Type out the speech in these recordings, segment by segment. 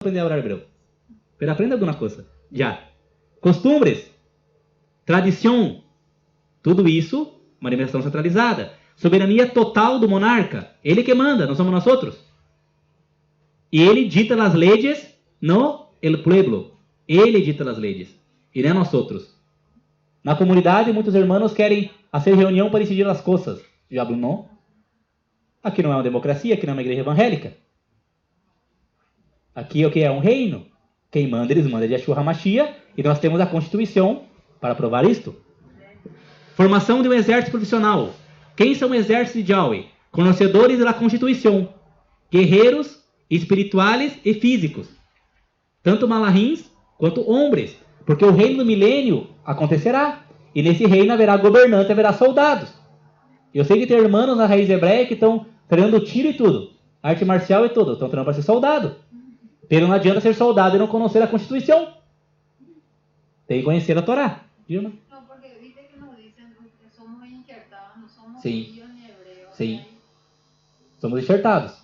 aprender a orar hebreu. Pero aprende alguma coisa. Já. Costumbres. Tradição. Tudo isso, uma administração centralizada. Soberania total do monarca. Ele que manda, não somos nós outros. E ele dita as leis no el pueblo. Ele dita as leis. E não nós outros. Na comunidade, muitos irmãos querem fazer reunião para decidir as coisas. Diabo não. Aqui não é uma democracia, aqui não é uma igreja evangélica. Aqui o que é um reino. Quem manda, eles mandam de Yeshua HaMashiach. E nós temos a Constituição para provar isto. Formação de um exército profissional. Quem são o exército de Yahweh? Conhecedores da Constituição. Guerreiros espirituais e físicos. Tanto malahins quanto homens. Porque o reino do milênio acontecerá. E nesse reino haverá governante, haverá soldados. Eu sei que tem irmãos na raiz hebreia que estão treinando tiro e tudo. Arte marcial e tudo. Estão treinando para ser soldado. Pero não adianta ser soldado e não conhecer a Constituição. Tem que conhecer a Torá. Viu, né? No, porque viste que nos dicen que somos enxertados, no somos Sim. judíos ni hebreos. Sim. Somos enxertados.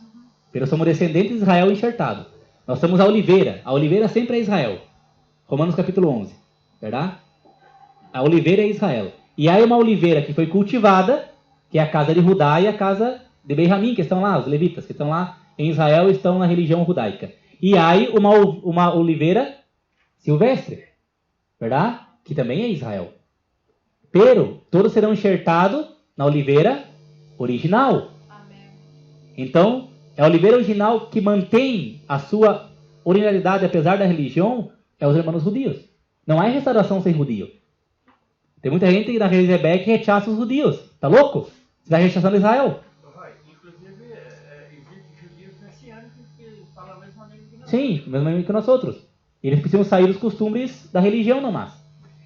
Pero somos descendentes de Israel enxertado. Nós somos a oliveira. A oliveira sempre é Israel. Romanos capítulo 11. Verdade? A oliveira é Israel. E há uma oliveira que foi cultivada, que é a casa de Judá e a casa de Benjamim, que estão lá, os levitas, que estão lá em Israel, estão na religião judaica. E há uma oliveira silvestre, verdade? Que também é Israel. Pero todos serão enxertados na oliveira original. Amém. Então, é a oliveira original que mantém a sua originalidade, apesar da religião, é os irmãos judios. Não há restauração sem judio. Tem muita gente da religião hebreia que rechaça os judios. Tá louco? Você está rechaçando Israel. Inclusive, existem judeus messiânicos que falam a mesma língua que nós. Sim, mesmo que nós outros. Eles precisam sair dos costumes da religião, não mais.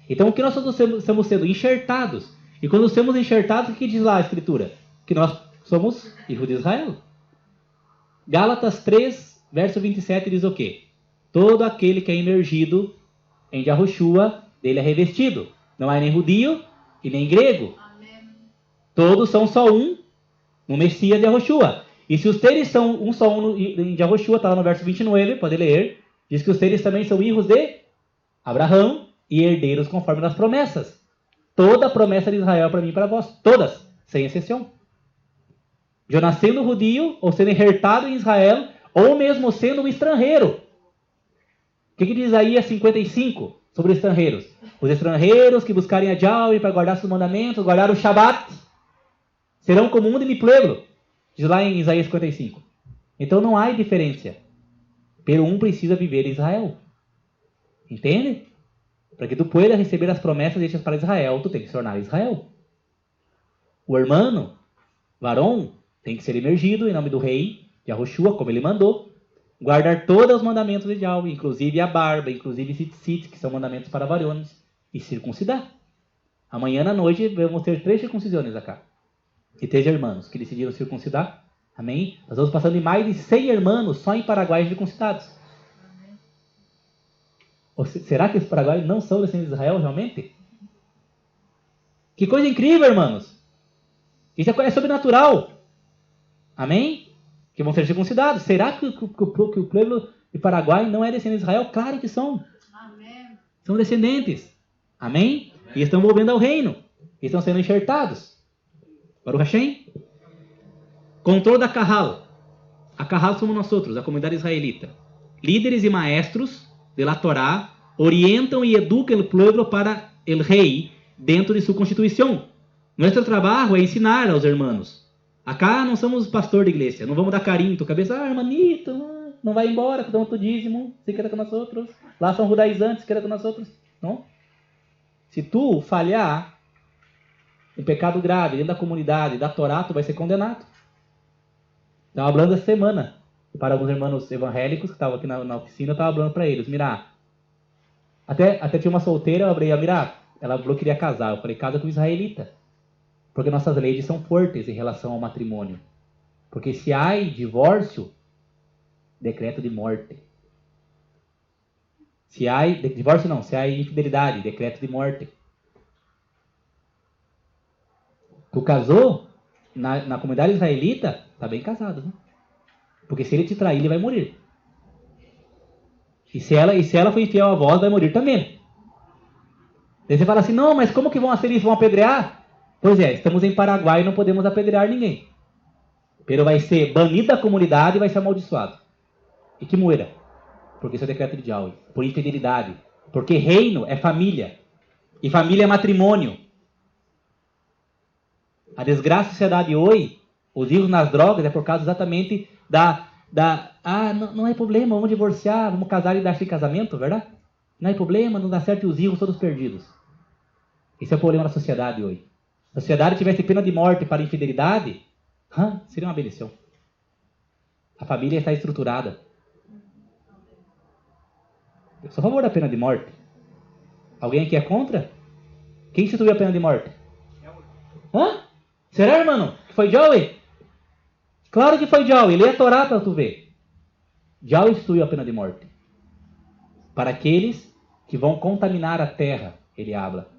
Então, o que nós estamos sendo enxertados. E quando somos enxertados, o que diz lá a Escritura? Que nós somos filhos de Israel. Gálatas 3, verso 27 diz o quê? Todo aquele que é imergido em Yahushua, dele é revestido. Não há nem judeu e nem grego. Amém. Todos são só um no Messias de Yahushua. E se os seres são um só um em Yahushua, está lá no verso 29, pode ler, diz que os seres também são filhos de Abraão e herdeiros conforme as promessas. Toda a promessa de Israel para mim e para vós. Todas, sem exceção. Já nascendo judeu, ou sendo enxertado em Israel, ou mesmo sendo um estrangeiro. O que diz Isaías 55 sobre estrangeiros? Os estrangeiros que buscarem a Yahweh para guardar seus mandamentos, guardar o Shabat, serão como um de mi pueblo. Diz lá em Isaías 55. Então não há diferença. Pero um precisa viver em Israel. Entende? Para que tu puedas receber as promessas deixadas para Israel, tu tem que se tornar Israel. O hermano, varão, tem que ser imergido em nome do rei, Yahushua, como ele mandou, guardar todos os mandamentos de Yahweh, inclusive a barba, inclusive tzitzit, que são mandamentos para varões, e circuncidar. Amanhã à noite vamos ter 3 circuncisões acá. E 3 irmãos que decidiram circuncidar. Amém? Nós vamos passando em mais de 100 irmãos só em Paraguai circuncidados. Será que os paraguaios não são descendentes de Israel realmente? Que coisa incrível, irmãos! Isso é sobrenatural. Amém? Que vão ser circuncidados. Será que o povo de Paraguai não é descendente de Israel? Claro que são. Amém. São descendentes. Amém? E estão volvendo ao reino. E estão sendo enxertados. Baruch Hashem. Controle da Kahal. A Kahal somos nós outros, a comunidade israelita. Líderes e maestros de la Torá orientam e educam o povo para o rei dentro de sua constituição. Nosso trabalho é ensinar aos irmãos. Acá não somos pastor de igreja, não vamos dar carinho tua cabeça, hermanito, não vai embora, dá um dízimo, se quer com nós outros. Lá são judaizantes, quer com nós outros. Não? Se tu falhar em pecado grave dentro da comunidade, da Torá, tu vai ser condenado. Estava falando essa semana para alguns irmãos evangélicos que estavam aqui na oficina, eu estava falando para eles, Mirá, até tinha uma solteira, eu falei, Mirá, ela falou que queria casar, eu falei, casa com israelita, porque nossas leis são fortes em relação ao matrimônio, porque se há divórcio, decreto de morte. Se há divórcio não, se há infidelidade, decreto de morte. Tu casou na comunidade israelita, tá bem casado, né? Porque se ele te trair, ele vai morir. E se ela foi infiel à voz, vai morir também. Daí você fala assim, não, mas como que vão ser isso? Vão apedrear? Pois é, estamos em Paraguai e não podemos apedrear ninguém. Pero vai ser banido da comunidade e vai ser amaldiçoado. E que muera. Porque isso é decreto de Yahweh. Por infidelidade. Porque reino é família. E família é matrimônio. A desgraça da sociedade hoje, os erros nas drogas, é por causa exatamente não é problema, vamos divorciar, vamos casar e dar-se em casamento, verdade? Não é problema, não dá certo e os erros todos perdidos. Esse é o problema da sociedade hoje. Se a sociedade tivesse pena de morte para infidelidade, seria uma bendição. A família está estruturada. Eu sou a favor da pena de morte. Alguém aqui é contra? Quem instituiu a pena de morte? Será, irmão? Que foi Joey? Claro que foi Joey. Lê a Torá para tu ver. Joey instituiu a pena de morte. Para aqueles que vão contaminar a terra, ele habla.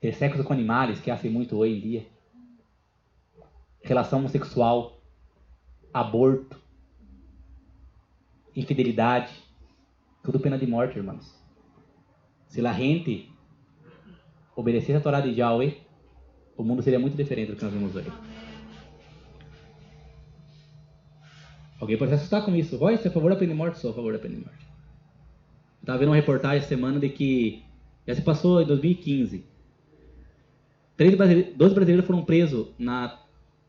Ter sexo com animais, que hacem muito hoje em dia. Relação homossexual. Aborto. Infidelidade. Tudo pena de morte, irmãos. Se a gente obedecesse a Torá de Yahweh, o mundo seria muito diferente do que nós vemos hoje. Alguém pode se assustar com isso. Você é a favor da pena de morte? Sou a favor da pena de morte. Eu estava vendo uma reportagem essa semana de que já se passou em 2015. 12 brasileiros foram presos na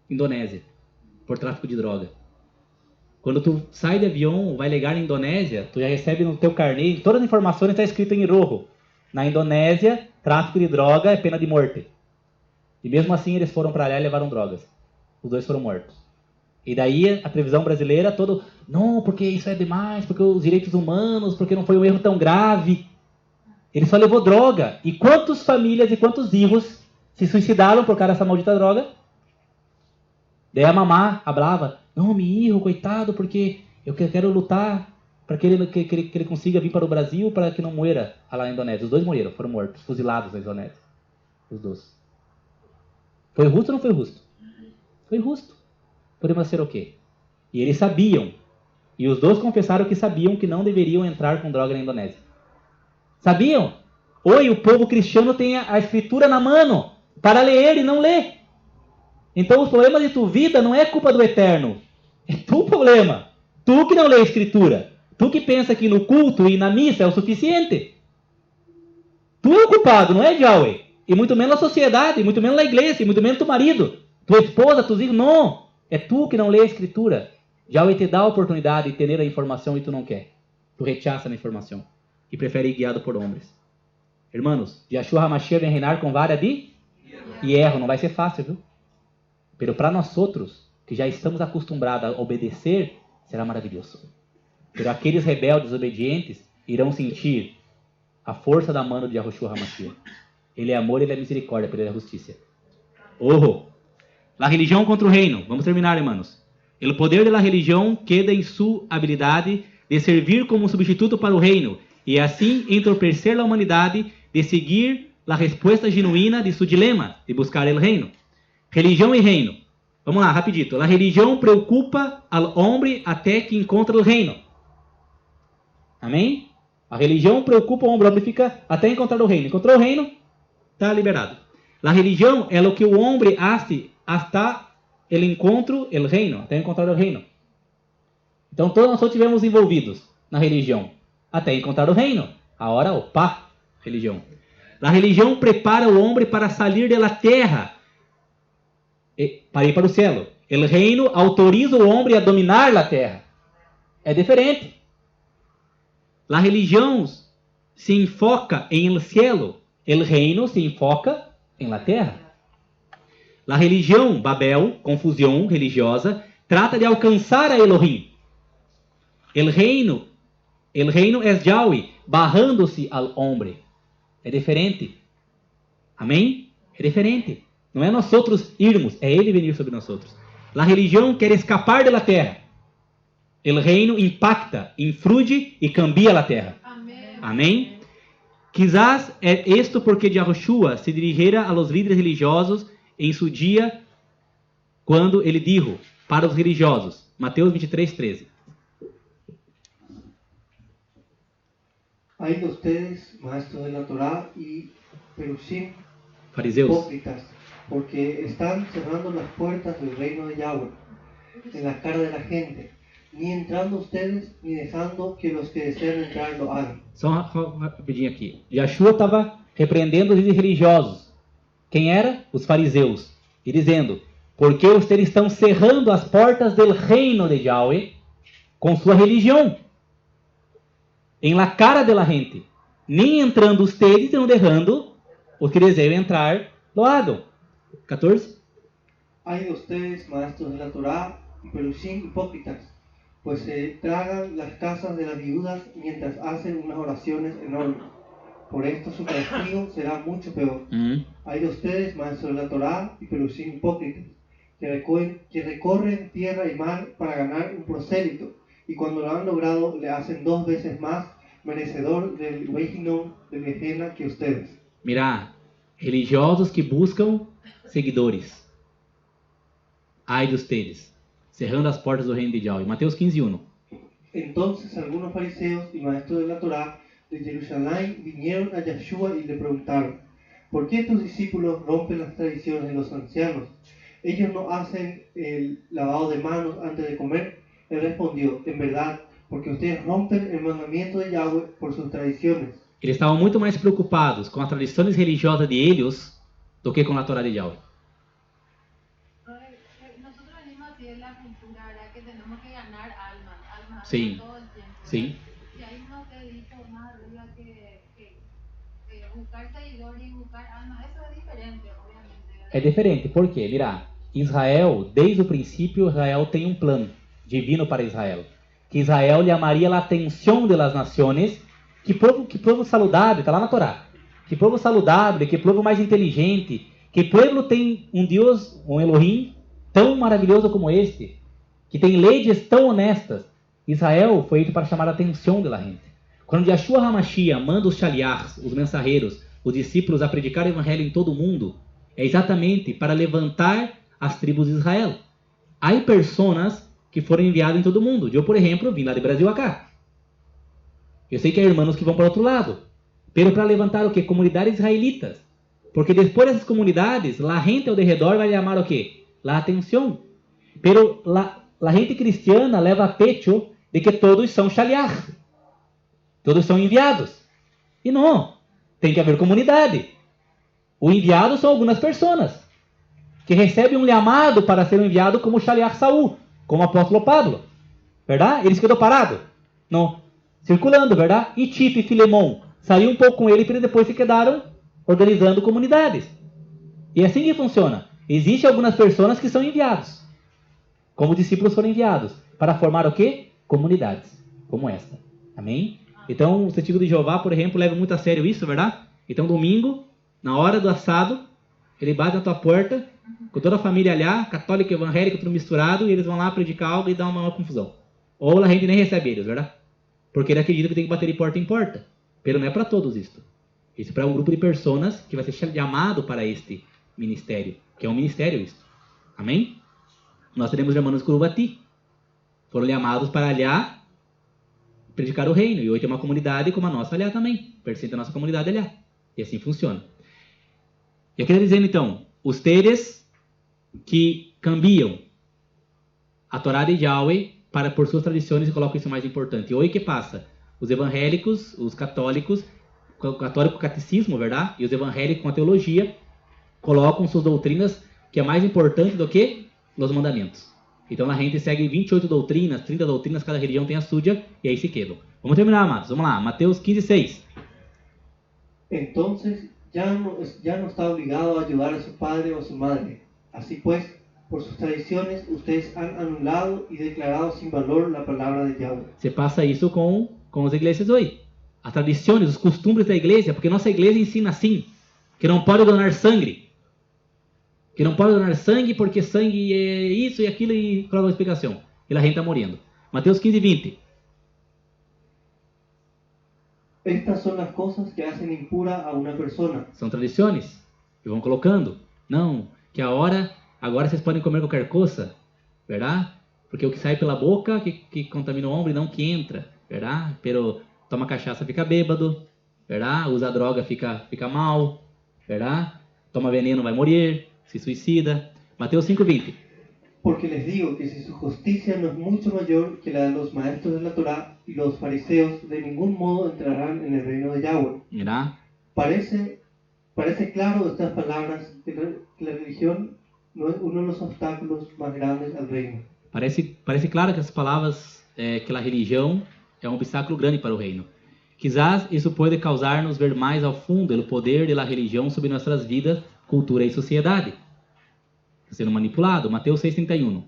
Indonésia por tráfico de droga. Quando tu sai de avião, vai ligar na Indonésia, tu já recebe no teu carnê, todas as informações está escrito em rojo. Na Indonésia, tráfico de droga é pena de morte. E mesmo assim eles foram para lá e levaram drogas. Os dois foram mortos. E daí a televisão brasileira não, porque isso é demais, porque os direitos humanos, porque não foi um erro tão grave. Ele só levou droga. E quantas famílias e quantos hijos se suicidaram por causa dessa maldita droga? Daí a mamá, a brava, não, meu hijo, coitado, porque eu quero lutar para que ele consiga vir para o Brasil para que não muera lá na Indonésia. Os dois morreram, foram mortos, fuzilados na Indonésia. Os dois. Foi justo ou não foi justo? Foi justo. Podemos ser o quê? E eles sabiam. E os dois confessaram que sabiam que não deveriam entrar com droga na Indonésia. Sabiam? Hoje o povo cristiano tem a escritura na mão para ler e não lê. Então os problemas de tua vida não é culpa do Eterno. É tu problema. Tu que não lê a escritura. Tu que pensa que no culto e na missa é o suficiente. Tu é o culpado, não é Yahweh. E muito menos a sociedade, muito menos a igreja, e muito menos tu marido. Tua esposa, teus filhos, não. É tu que não lê a escritura. Yahweh te dá a oportunidade de ter a informação e tu não quer. Tu rechaça a informação. E prefere ir guiado por homens. Irmãos, Yahshua HaMashiach vem reinar com vara de hierro. Não vai ser fácil, viu? Pero para nós outros, que já estamos acostumados a obedecer, será maravilhoso. Pero aqueles rebeldes obedientes irão sentir a força da mão de Yahshua HaMashiach. Ele é amor, ele é misericórdia, ele é justiça. La religião contra o reino. Vamos terminar, irmãos. O poder da religião queda em sua habilidade de servir como substituto para o reino e assim entorpecer a humanidade de seguir a resposta genuína de seu dilema de buscar o reino. Religião e reino. Vamos lá, rapidito. A religião preocupa ao homem até que encontre o reino. Amém? A religião preocupa o homem fica até encontrar o reino. Encontrou o reino, está liberado. A religião é o que o homem hace hasta el encontro, el reino, até encontrar o reino. Então todos nós estivemos envolvidos na religião até encontrar o reino. Agora, religião. A religião prepara o homem para sair da terra para ir para o céu. O reino autoriza o homem a dominar a terra. É diferente. A religião se enfoca em el cielo. O reino se enfoca em la terra. A religião, Babel, confusão religiosa, trata de alcançar a Elohim. O reino é Yahweh, barrando-se ao homem. É diferente. Amém? É diferente. Não é nós outros irmos, é Ele venir sobre nós outros. A religião quer escapar da terra. O reino impacta, influye e cambia a terra. Amém. Amém? Quizás é isto porque Yahushua se dirigera a los líderes religiosos em seu dia, quando ele dijo para os religiosos, Mateus 23:13. Hay de ustedes, maestros de la Torá y Perushim, Fariseus. hipócritas, porque están cerrando las puertas del reino de Yahweh en la cara de la gente, ni entrando ustedes, ni dejando que los que desean entrar lo hagan. Só rapidinho aqui. Yeshua estava repreendendo os líderes religiosos. Quem era? Os fariseus. E dizendo, porque vocês estão cerrando as portas do reino de Yahweh com sua religião. Em la cara de la gente. Nem entrando ustedes e não deixando os que desejam entrar lo hagan. 14. Hay de ustedes, maestros de la Torá y Perushim, hipócritas, pues se tragan las casas de las viudas mientras hacen unas oraciones enormes. Por esto su castigo será mucho peor. Hay de ustedes, maestros de la Torá y Perushim, hipócritas, que recorren tierra y mar para ganar un prosélito, y cuando lo han logrado le hacen 2 veces más merecedor del Gehinnom de Gehenna que ustedes. Mira, religiosos que buscam seguidores. Ai de ustedes, cerrando as portas do reino de Yahweh. Mateus 15:1. Entonces algunos fariseos y maestros de la Torá de Jerusalén vinieron a Yeshua y le preguntaron, ¿por qué tus discípulos rompen las tradiciones de los ancianos? ¿Ellos no hacen el lavado de manos antes de comer? Él respondió, en verdad, porque ustedes rompen el mandamiento de Yahweh por sus tradiciones. Eles estavam muito mais preocupados com as tradições religiosas de eles do que com a Torá de Yahweh. Nosotros venimos así de la cultura, ¿verdad? Que tenemos que ganar almas Sí. todo el tiempo. Sim. Y ahí no te he dicho más arriba que buscar seguidores y buscar almas, eso es diferente, obviamente. ¿verdad? É diferente, por quê? Mira, Israel, desde o princípio, Israel tem um plano divino para Israel. Que Israel llamaria a atenção das nações. Que povo saudável, está lá na Torá. Que povo saudável, que povo mais inteligente. Que povo tem um Deus, um Elohim, tão maravilhoso como este. Que tem leis tão honestas. Israel foi feito para chamar a atenção da gente. Quando Yeshua HaMashiach manda os shaliachs, os mensageiros, os discípulos a predicar o evangelho em todo o mundo, é exatamente para levantar as tribos de Israel. Há pessoas que foram enviadas em todo o mundo. Eu, por exemplo, vim lá do Brasil acá. Eu sei que há irmãos que vão para o outro lado. Pero para levantar o quê? Comunidades israelitas. Porque depois dessas comunidades, a gente ao redor vai chamar o quê? La atenção. Pero a gente cristiana leva a pecho de que todos são shaliach. Todos são enviados. E não. Tem que haver comunidade. O enviado são algumas pessoas que recebem um chamado para ser enviado como shaliach Saul, como o apóstolo Pablo. Verdade? Eles quedou parado? Não. Circulando, verdade? E Tito e Filemão saíram um pouco com ele e depois se quedaram organizando comunidades. E é assim que funciona. Existem algumas pessoas que são enviados. Como discípulos foram enviados. Para formar o quê? Comunidades. Como esta. Amém? Então, o Testigo de Jeová, por exemplo, leva muito a sério isso, verdade? Então, domingo, na hora do assado, ele bate na tua porta, com toda a família ali, católica, evangélica, tudo misturado, e eles vão lá predicar algo e dar uma confusão. Ou a gente nem recebe eles, verdade? Porque ele acredita que tem que bater de porta em porta. Pero não é para todos isto. Isso é para um grupo de pessoas que vai ser chamado para este ministério. Que é um ministério isto. Amém? Nós teremos irmãos de Curubati. Foram chamados para aliar, predicar o reino. E hoje tem uma comunidade como a nossa aliar também. Pertence a nossa comunidade aliar. E assim funciona. Eu queria dizer então, os teres que cambiam a Torá de Yahweh para por suas tradições e colocam isso mais importante. E hoje que passa? Os evangélicos, os católicos, o católico catecismo, verdade? E os evangélicos com a teologia colocam suas doutrinas que é mais importante do que os mandamentos. Então a gente segue 28 doutrinas, 30 doutrinas, cada religião tem a sua e aí se quedam. Vamos terminar, amados. Vamos lá, Mateus 15:6. Entonces ya no está obligado a ayudar a su padre o a su madre. Así pues, por sus tradiciones, ustedes han anulado y declarado sin valor la palabra de Yahweh. Você passa isso com as igrejas hoje. As tradições, os costumes da igreja, porque nossa igreja ensina assim, que não pode donar sangue. Que não pode donar sangue porque sangue é isso e aquilo e coloca uma explicação. E a gente está morrendo. Mateus 15:20. Estas son las cosas que hacen impura a una persona. São tradições que vão colocando. Não, que agora vocês podem comer qualquer coisa, verdade? Porque o que sai pela boca que contamina o homem não que entra, verdade? Pero toma cachaça fica bêbado, verdade? Usa droga fica mal, verdade? Toma veneno vai morrer, se suicida. Mateus 5:20. Porque les digo que si su justicia no es mucho mayor que la de los maestros de la Torá y los fariseos, de ningún modo entrarán en el reino de Yahweh. ¿Verdad? Parece claro de estas palabras que la religión no es uno de los obstáculos más grandes al reino. Parece claro que essas palavras que a religião é um obstáculo grande para o reino. Quizás isso pode causar-nos ver mais ao fundo o poder da religião sobre nossas vidas, cultura e sociedade. Está sendo manipulado. Mateus 6:31.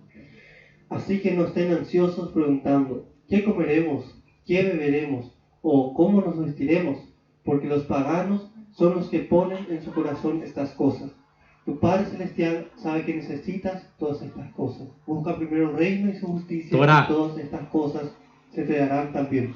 Así que no estén ansiosos preguntando, ¿qué comeremos? ¿Qué beberemos? ¿O cómo nos vestiremos? Porque los paganos son los que ponen en su corazón estas cosas. Tu Padre Celestial sabe que necesitas todas estas cosas. Busca primero el reino y su justicia, Torá. y todas estas cosas se te darán también.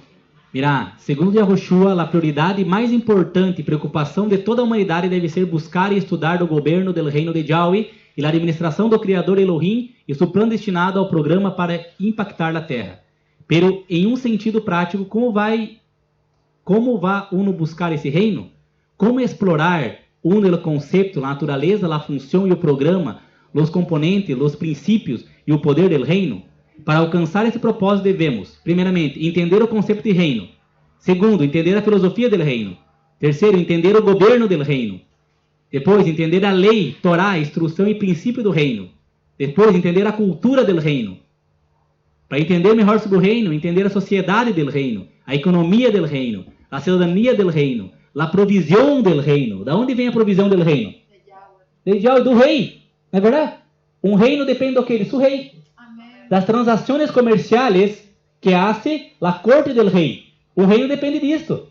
Mirá, segundo Yahushua, a prioridade mais importante e preocupação de toda a humanidade deve ser buscar e estudar do governo do reino de Yahweh e a administração do Criador Elohim e seu plano destinado ao programa para impactar a Terra. Pero, em um sentido prático, como vai uno buscar esse reino? Como explorar uno o conceito, a natureza, a função e o programa, os componentes, os princípios e o poder do reino? Para alcançar esse propósito devemos, primeiramente, entender o conceito de reino. Segundo, entender a filosofia do reino. Terceiro, entender o governo do reino. Depois, entender a lei, Torá, instrução e princípio do reino. Depois, entender a cultura do reino. Para entender melhor sobre o reino, entender a sociedade do reino, a economia do reino, a cidadania do reino, a provisão do reino. Da onde vem a provisão do reino? De Yahweh, do rei. Não é verdade? Um reino depende do que? De seu rei. Das transações comerciais que hace a corte do rei. O reino depende disso.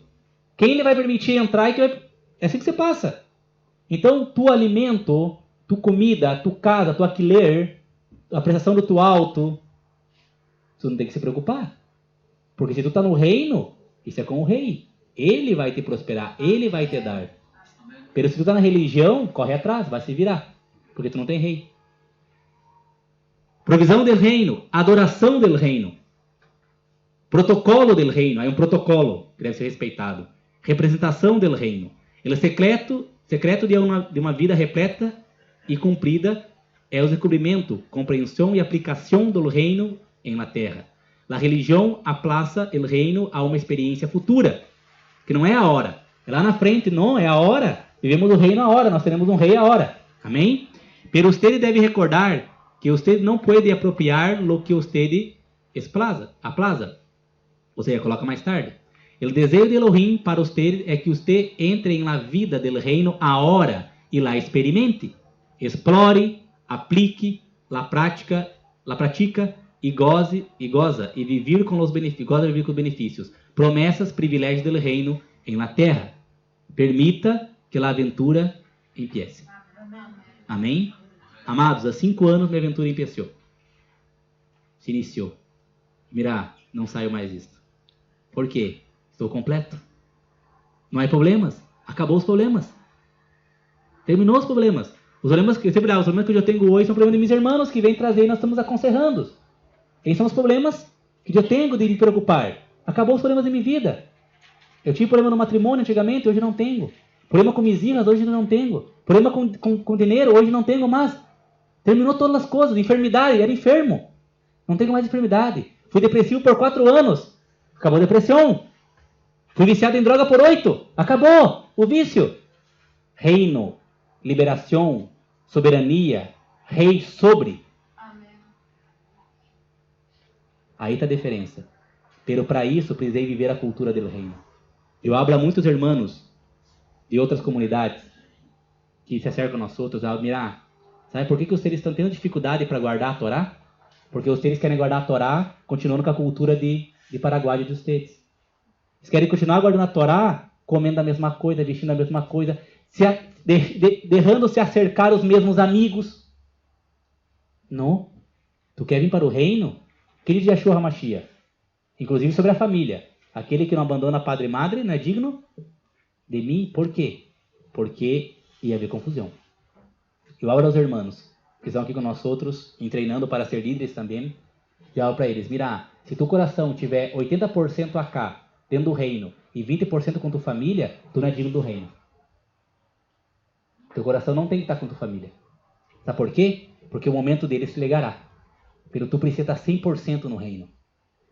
Quem ele vai permitir entrar e que vai... É assim que você passa. Então, tu alimento, tu comida, tu casa, tu alquiler, a prestação do tu auto, tu não tem que se preocupar. Porque se tu está no reino, isso é com o rei. Ele vai te prosperar, ele vai te dar. Pero se tu está na religião, corre atrás, vai se virar. Porque tu não tem rei. Provisão do reino, adoração do reino. Protocolo do reino, há um protocolo que deve ser respeitado. Representação do reino. O secreto de uma vida repleta e cumprida é o descobrimento, compreensão e aplicação do reino em la terra. A religião aplaça o reino a uma experiência futura, que não é a hora. É lá na frente, não, é a hora. Vivemos o reino a hora, nós teremos um rei a hora. Amém? Pero usted deve recordar que usted não pode apropriar lo que usted aplaza. Ou seja, coloca mais tarde. O desejo de Elohim para usted é que usted entre em la vida del reino agora e la experimente. Explore, aplique, la pratica e goza e vivir com os benefícios. Promessas, privilégios del reino em la terra. Permita que a aventura empiece. Amém? Amados, há 5 anos minha aventura se iniciou. Mira, não saio mais disso. Por quê? Estou completo. Não há problemas. Acabou os problemas. Terminou os problemas. Os problemas que eu tenho hoje são problemas de meus irmãos que vêm trazer e nós estamos aconselhando. Esses são os problemas que eu tenho de me preocupar. Acabou os problemas de minha vida. Eu tive problema no matrimônio antigamente, hoje não tenho. Problema com minhas irmãs, hoje não tenho. Problema com dinheiro, hoje não tenho mais. Terminou todas as coisas. Enfermidade, era enfermo. Não tenho mais enfermidade. Fui depressivo por 4 anos. Acabou a depressão. Fui viciado em droga por 8. Acabou o vício. Reino, liberação, soberania, rei sobre. Amém. Aí está a diferença. Pero para isso, precisei viver a cultura do reino. Eu abro a muitos irmãos de outras comunidades que se acercam a nós outros. Mirar, sabe por que vocês estão tendo dificuldade para guardar a Torá? Porque vocês querem guardar a Torá continuando com a cultura de Paraguai de vocês. Eles querem continuar guardando a Torá, comendo a mesma coisa, vestindo a mesma coisa, deixando-se acercar os mesmos amigos. Não. Tu quer vir para o reino? Aquele de Yeshua HaMashiach. Inclusive sobre a família. Aquele que não abandona padre e madre não é digno de mim. Por quê? Porque ia haver confusão. Eu abro aos irmãos que estão aqui com nós outros, treinando para ser líderes também. E abro para eles. Mira, se tu coração tiver 80% acá, dentro do reino e 20% com tua família, tu não é digno do reino. Teu coração não tem que estar com tua família. Sabe por quê? Porque o momento dele se legará. Pero tu precisa estar 100% no reino.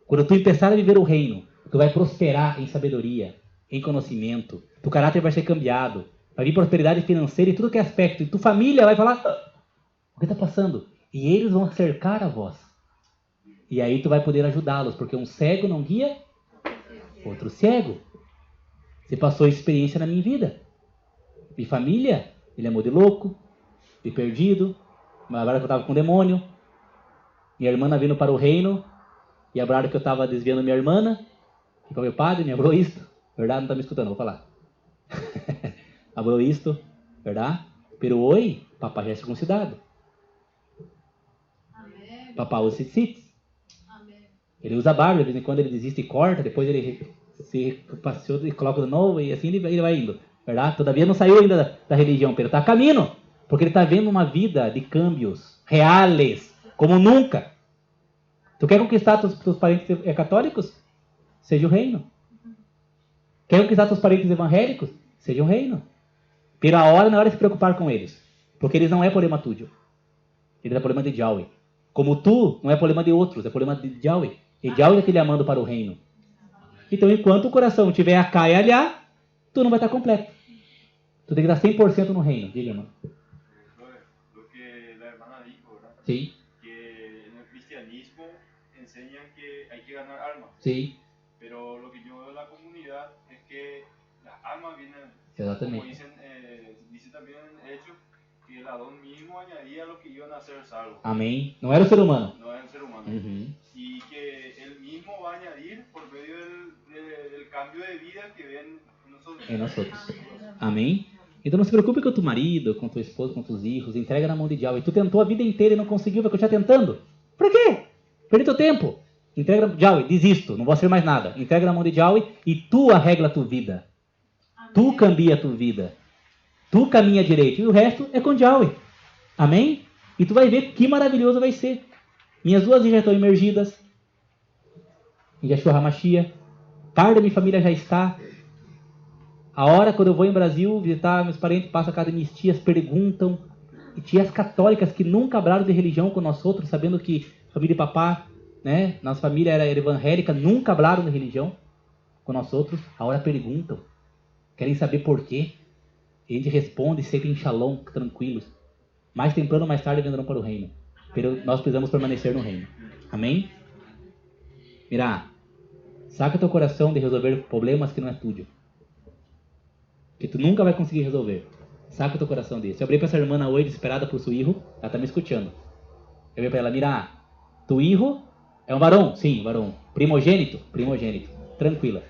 Quando tu começar a viver o reino, tu vai prosperar em sabedoria, em conhecimento. Tu caráter vai ser cambiado. Vai vir prosperidade financeira e tudo que é aspecto. E tua família vai falar, o que está passando? E eles vão cercar a voz. E aí tu vai poder ajudá-los, porque um cego não guia outro cego. Você passou experiência na minha vida. Minha família, ele é de louco, de perdido. Agora que eu estava com o demônio. Minha irmã vindo para o reino. E agora que eu estava desviando minha irmã. E com meu padre, me falou isto. Verdade? Não está me escutando, vou falar. Falou isto, verdade? Pero hoje, papai já é circuncidado. Amém. Papai usa tzitzit. Amém. Ele usa barba, de vez em quando ele desiste e corta, depois ele se passeou e coloca de novo, e assim ele vai indo, verdade? Todavia não saiu ainda da religião, pero está a caminho, porque ele está vendo uma vida de câmbios reais, como nunca. Tu quer conquistar teus parentes católicos? Seja o reino. Quer conquistar teus parentes evangélicos? Seja o reino. Pero a hora não é hora de se preocupar com eles, porque eles não é problema tuyo. Eles é problema de Yahweh. Como tu, não é problema de outros, é problema de Yahweh. E Yahweh é que ele amando para o reino. Então, enquanto o coração tiver a cá e alhá, tu não vai estar completo. Tu tem que estar 100% no reino. Diga, irmão. Lo que la hermana dijo, ¿verdad? Sim, Que en el cristianismo enseñan que hay que ganar almas. sim. Pero lo que yo veo en la comunidad es que las almas vienen, Exatamente. como dice también en Hechos, que el Adón mismo añadía lo que iban a ser salvos. Amém. Não era o ser humano. No es el ser humano. Uhum. Y que él mismo va a añadir por medio del cambio de vida que ven en nosotros. Em nós outros. Amém? Então não se preocupe com o teu marido, com tua esposa, com teus filhos. Entrega na mão de Yahweh. Tu tentou a vida inteira e não conseguiu, vai continuar tentando. Por quê? Perdi teu tempo. Entrega na Yahweh, desisto, não vou ser mais nada. Entrega na mão de Yahweh e tu arregla a tua vida. Tu cambia a tua vida. Tu caminha direito. E o resto é com Yahweh. Amém? E tu vai ver que maravilhoso vai ser. Minhas duas filhas já estão imergidas em Yeshua HaMashiach. Parte da minha família já está. A hora quando eu vou em Brasil visitar meus parentes, passo a casa de minhas tias, perguntam. E tias católicas que nunca hablaram de religião com nós outros, sabendo que família de papá, né, nossa família era evangélica, nunca hablaram de religião com nós outros. A hora perguntam. Querem saber por quê. E a gente responde sempre em shalom, tranquilos. Mais temprano ou mais tarde venderão para o reino. Pero nós precisamos permanecer no reino. Amém? Mira, saca teu coração de resolver problemas que não é tuyo. Que tu nunca vai conseguir resolver. Saca teu coração disso. Eu abri para essa irmã hoje, desesperada por seu filho. Ela está me escutando. Eu abri para ela, mira, tu filho é um varão? Sim, varão. Primogênito? Primogênito. Tranquila.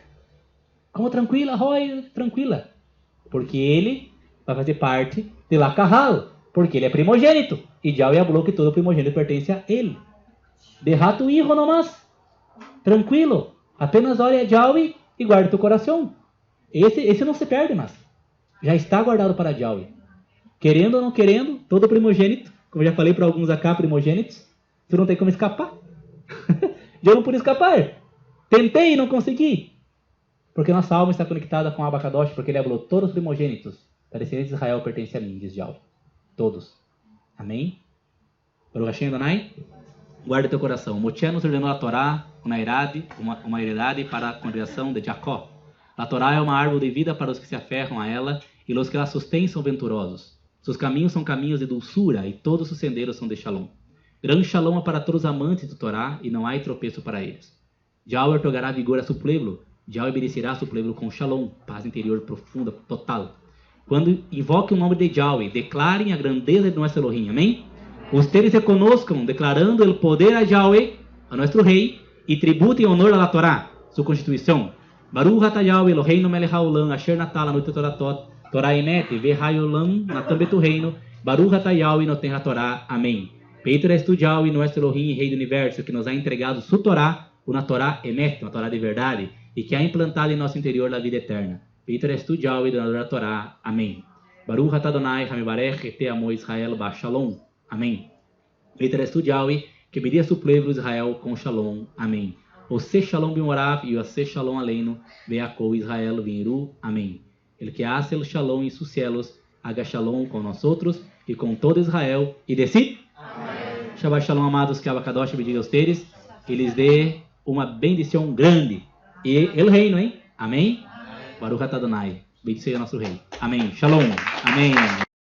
Como tranquila, Roy? Tranquila. Porque ele vai fazer parte de La Carral. Porque ele é primogênito. E Yahweh falou que todo primogênito pertence a ele. Derra tu hijo nomás. Tranquilo. Apenas olha a Yahweh e guarda teu coração. Esse não se perde mais. Já está guardado para Yahweh. Querendo ou não querendo, todo primogênito, como eu já falei para alguns acá, primogênitos, tu não tem como escapar. Eu não pude escapar. Tentei e não consegui. Porque nossa alma está conectada com Abacadosh, porque ele falou, todos os primogênitos da descendência de Israel pertencem a mim, diz Yahweh. Todos. Amém? Baruch Hashem Adonai, guarda teu coração. Motiá nos ordenou a Torá, uma heredade para a congregação de Jacó. A Torá é uma árvore de vida para os que se aferram a ela, e os que la sustêm são venturosos. Seus caminhos são caminhos de dulçura, e todos os sendeiros são de Shalom. Grande Shalom é para todos os amantes do Torá, e não há tropeço para eles. Yahweh otorgará vigor a seu pueblo, Yahweh benecerá seu pueblo com Shalom, paz interior profunda, total. Quando invoquem o nome de Yahweh, declarem a grandeza de nosso Elohim. Amém? Ustedes se conozcam, declarando o poder a Yahweh, a nosso rei, e tributem honor a Torá, sua constituição. Baruch atah Yahweh Eloheinu melech haolam, asher natan lanu et Toratot, Torá emet, ve'hayolam natan betu reino, Baruch atah Yahweh noten haTorá. Amém. Peito és tu, Yahweh, nosso Elohim, rei do universo, que nos ha entregado sua Torá, uma Torá emet, uma Torá de verdade, e que ha implantado em nosso interior a vida eterna. Peito és tu, Yahweh, donador da Torá. Amém. Baruch atah Adonai, hamibarech, et amo Israel, ba Shalom. Amém. Peito és tu, Yahweh, que beria su pueblo Israel com Shalom. Amém. Ose Shalom Bimorav e Ose Shalom Aleinu, Beakou Israel Vinru. Amém. El que hace el Shalom em sus cielos, haga Shalom com nós outros e com todo Israel. E decid. Amém. Shabbat Shalom, amados, que Abacadosh bendiga a vocês e lhes dê uma bendição grande. E el reino, hein? Amém? Baruch atah Adonai. Bendito seja nosso rei. Amém. Shalom. Amém.